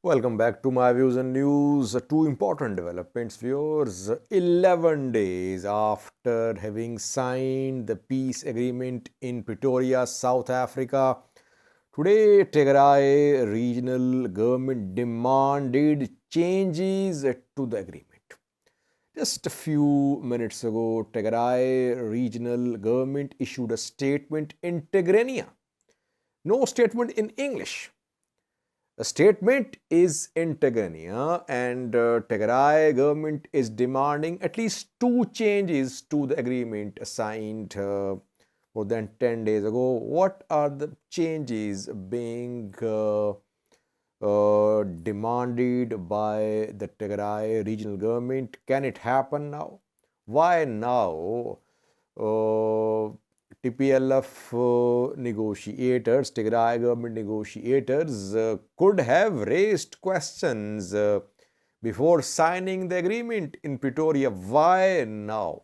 Welcome back to my views and news. Two important developments, viewers. 11 days after having signed the peace agreement in Pretoria, South Africa, today Tigray regional government demanded changes to the agreement. Just a few minutes ago, Tigray regional government issued a statement in Tigrania. No statement in English. The statement is in Tigray, and Tigray government is demanding at least two changes to the agreement signed more than 10 days ago. What are the changes being demanded by the Tigray regional government? Can it happen now? Why now? TPLF negotiators, Tigray government negotiators could have raised questions before signing the agreement in Pretoria. Why now?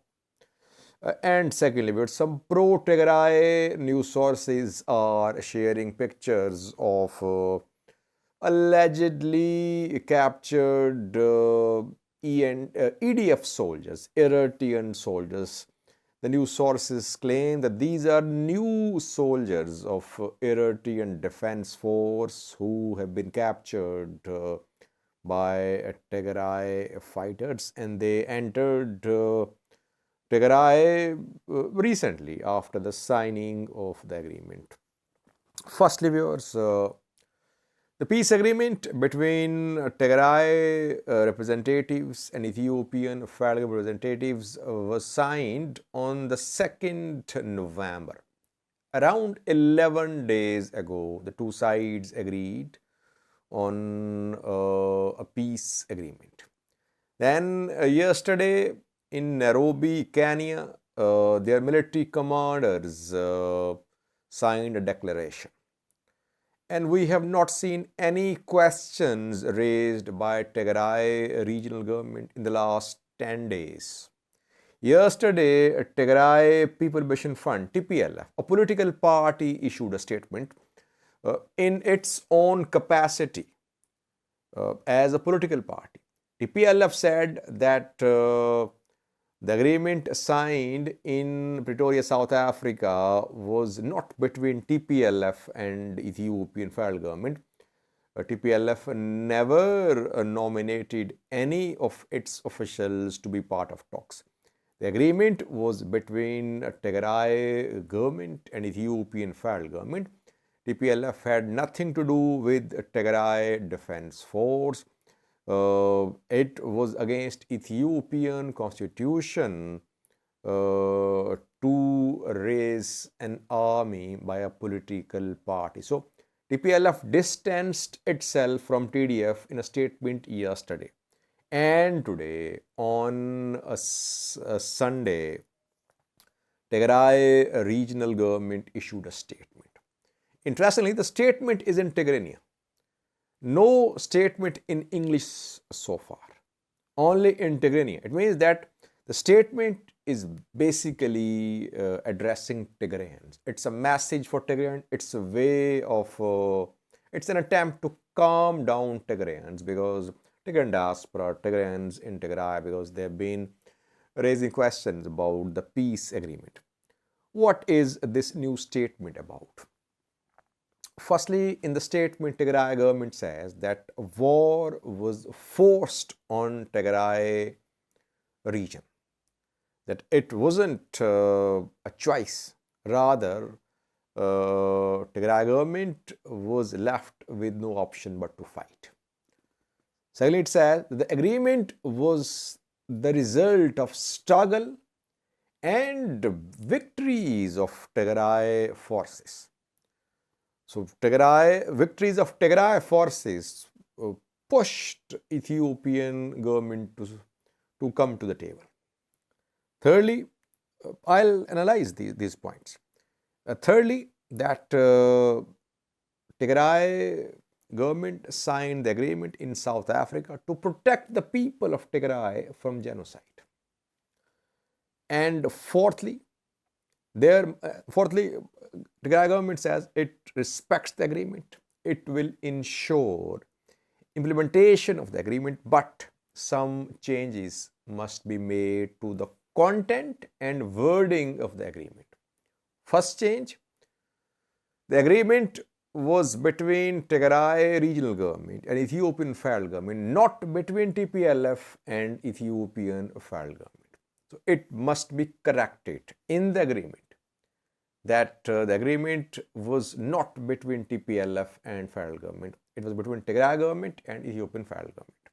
And secondly, some pro-Tigray news sources are sharing pictures of allegedly captured EDF soldiers, Eritrean soldiers. The news sources claim that these are new soldiers of Eritrean Defense Force who have been captured by Tigray fighters, and they entered Tigray recently after the signing of the agreement. Firstly, viewers, the peace agreement between Tigray representatives and Ethiopian federal representatives was signed on the 2nd November. Around 11 days ago, the two sides agreed on a peace agreement. Then yesterday in Nairobi, Kenya, their military commanders signed a declaration. And we have not seen any questions raised by Tigray regional government in the last 10 days. Yesterday, Tigray People Liberation Front, TPLF, a political party, issued a statement in its own capacity as a political party. TPLF said that the agreement signed in Pretoria, South Africa was not between TPLF and Ethiopian federal government. TPLF never nominated any of its officials to be part of talks. The agreement was between Tigray government and Ethiopian federal government. TPLF had nothing to do with Tigray Defense Force. It was against Ethiopian constitution to raise an army by a political party. So TPLF distanced itself from TDF in a statement yesterday. And today, on a Sunday, Tigray regional government issued a statement. Interestingly, the statement is in Tigrania. No statement in English so far, only in Tigray. It means that the statement is basically addressing Tigrayans. It's a message for Tigrayans. It's a way of, it's an attempt to calm down Tigrayans, because Tigrayan diaspora, Tigrayans in Tigray, because they have been raising questions about the peace agreement. What is this new statement about? Firstly, in the statement, Tigray government says that war was forced on Tigray region, that it wasn't a choice. Rather, Tigray government was left with no option but to fight. Secondly, it says that the agreement was the result of struggle and victories of Tigray forces. So victories of Tigray forces pushed Ethiopian government to come to the table. Thirdly, I'll analyze these points. Thirdly, that Tigray government signed the agreement in South Africa to protect the people of Tigray from genocide. And fourthly, Tigray government says it respects the agreement. It will ensure implementation of the agreement, but some changes must be made to the content and wording of the agreement. First change, the agreement was between Tigray regional government and Ethiopian federal government, not between TPLF and Ethiopian federal government. So it must be corrected in the agreement that the agreement was not between TPLF and federal government. It was between Tigray government and Ethiopian federal government.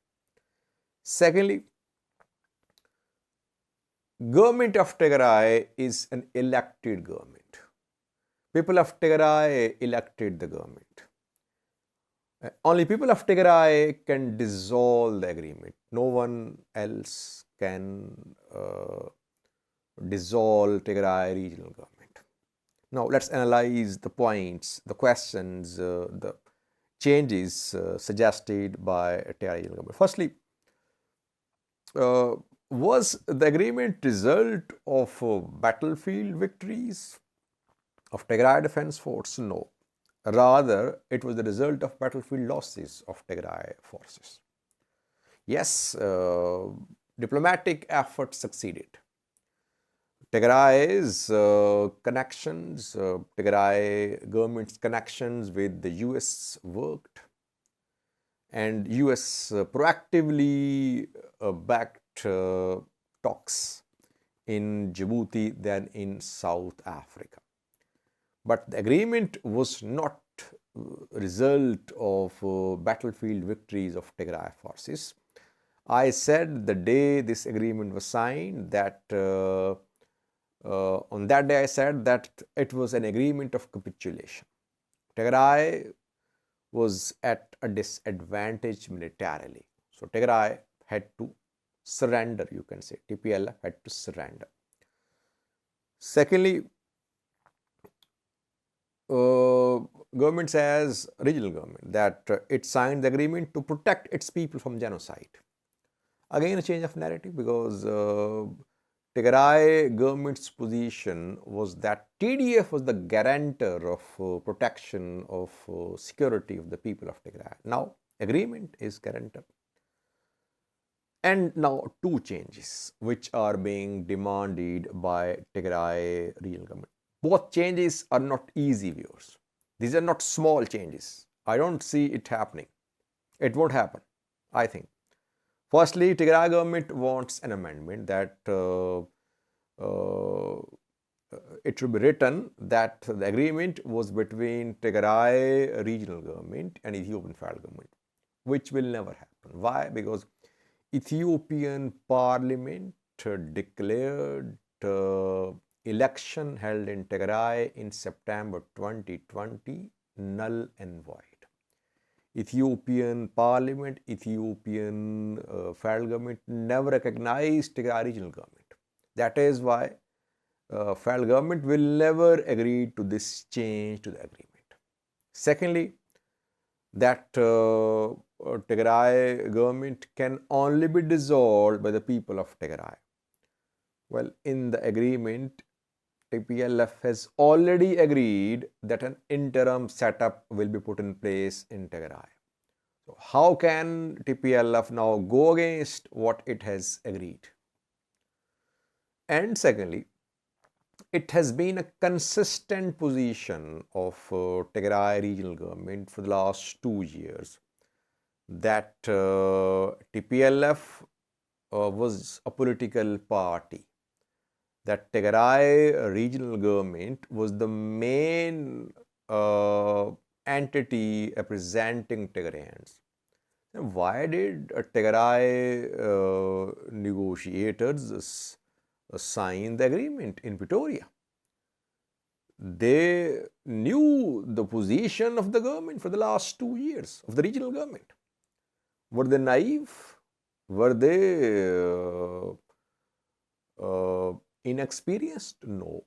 Secondly, government of Tigray is an elected government. People of Tigray elected the government. Only people of Tigray can dissolve the agreement. No one else can dissolve Tigray regional government. Now let's analyze the points, the questions, the changes suggested by Tigray regional government. Firstly, was the agreement result of battlefield victories of Tigray Defense Force? No. Rather, it was the result of battlefield losses of Tigray forces. Yes, diplomatic efforts succeeded. Tigray's connections, Tigray government's connections with the US worked, and US proactively backed talks in Djibouti than in South Africa. But the agreement was not result of battlefield victories of Tigray forces. I said the day this agreement was signed that on that day I said that it was an agreement of capitulation. Tigray was at a disadvantage militarily. So Tigray had to surrender, you can say. TPLF had to surrender. Secondly, government says, regional government, that it signed the agreement to protect its people from genocide. Again, a change of narrative, because Tigray government's position was that TDF was the guarantor of protection of security of the people of Tigray. Now, agreement is guarantor. And now two changes which are being demanded by Tigray regional government. Both changes are not easy, viewers. These are not small changes. I don't see it happening. It won't happen, I think. Firstly, Tigray government wants an amendment that it should be written that the agreement was between Tigray regional government and Ethiopian federal government, which will never happen. Why? Because Ethiopian parliament declared election held in Tigray in September 2020 null and void. Ethiopian parliament, Ethiopian federal government never recognized Tigray regional government. That is why federal government will never agree to this change to the agreement. Secondly, that Tigray government can only be dissolved by the people of Tigray. Well, in the agreement, TPLF has already agreed that an interim setup will be put in place in Tigray. So how can TPLF now go against what it has agreed? And secondly, it has been a consistent position of Tigray regional government for the last 2 years that TPLF was a political party, that Tigray regional government was the main entity representing Tigrayans. And why did Tigray negotiators sign the agreement in Pretoria? They knew the position of the government for the last 2 years, of the regional government. Were they naive? Were they inexperienced? No.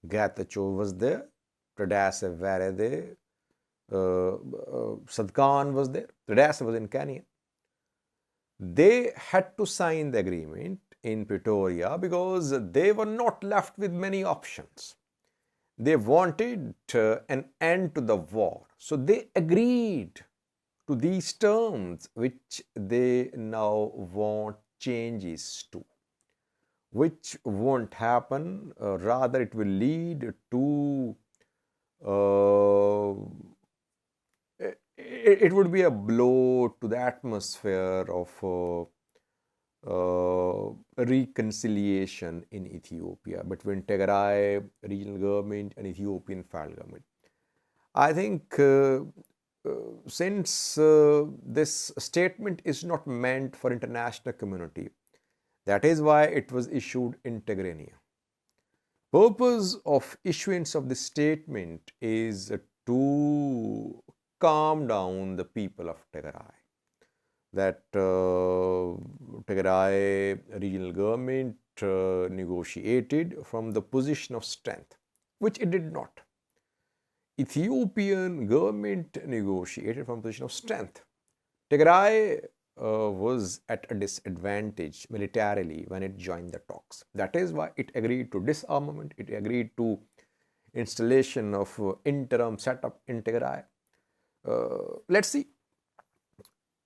Getachew was there, Tadesse were there, Sadkan was there, Tadesse was in Kenya. They had to sign the agreement in Pretoria because they were not left with many options. They wanted an end to the war. So they agreed to these terms which they now want changes to, which won't happen, rather it will lead to it would be a blow to the atmosphere of reconciliation in Ethiopia between Tigray regional government and Ethiopian federal government. I think since this statement is not meant for international community, that is why it was issued in Tigray. Purpose of issuance of this statement is to calm down the people of Tigray. That Tigray regional government negotiated from the position of strength, which it did not. Ethiopian government negotiated from position of strength. Tigray was at a disadvantage militarily when it joined the talks. That is why it agreed to disarmament, it agreed to installation of interim setup in Tigray. Let's see.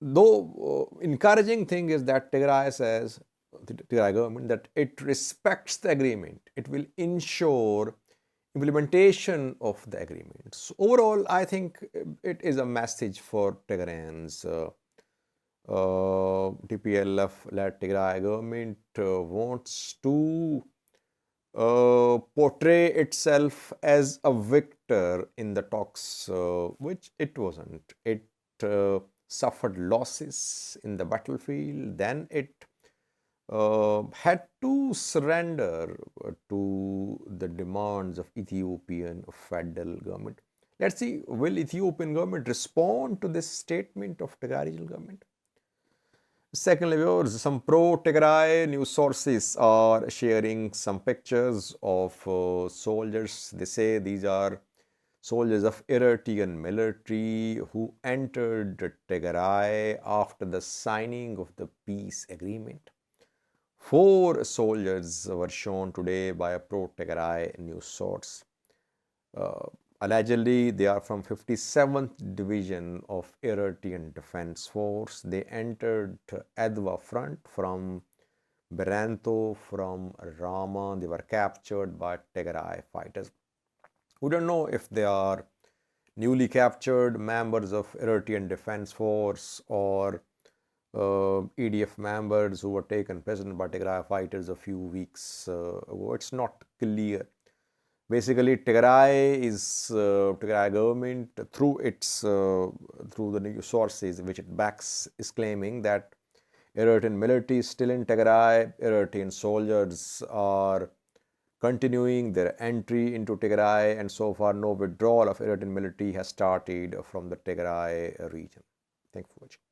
Though encouraging thing is that Tigray says, the Tigray government, that it respects the agreement. It will ensure implementation of the agreement. So overall, I think it is a message for Tigrayans. TPLF-led Tigray government wants to portray itself as a victor in the talks, which it wasn't. It suffered losses in the battlefield, then it had to surrender to the demands of Ethiopian federal government. Let's see, will Ethiopian government respond to this statement of Tigray regional government? Secondly, viewers, some pro-Tigray news sources are sharing some pictures of soldiers. They say these are soldiers of Eritrean military who entered Tigray after the signing of the peace agreement. 4 soldiers were shown today by a pro-Tigray news source. Allegedly, they are from 57th Division of Eritrean Defense Force. They entered Adwa front from Beranto, from Rama. They were captured by Tigray fighters. We don't know if they are newly captured members of Eritrean Defense Force or EDF members who were taken prisoner by Tigray fighters a few weeks ago. It's not clear. Basically, Tigray government through the news sources which it backs is claiming that Eritrean military is still in Tigray. Eritrean soldiers are continuing their entry into Tigray, and so far no withdrawal of Eritrean military has started from the Tigray region. Thank you for watching.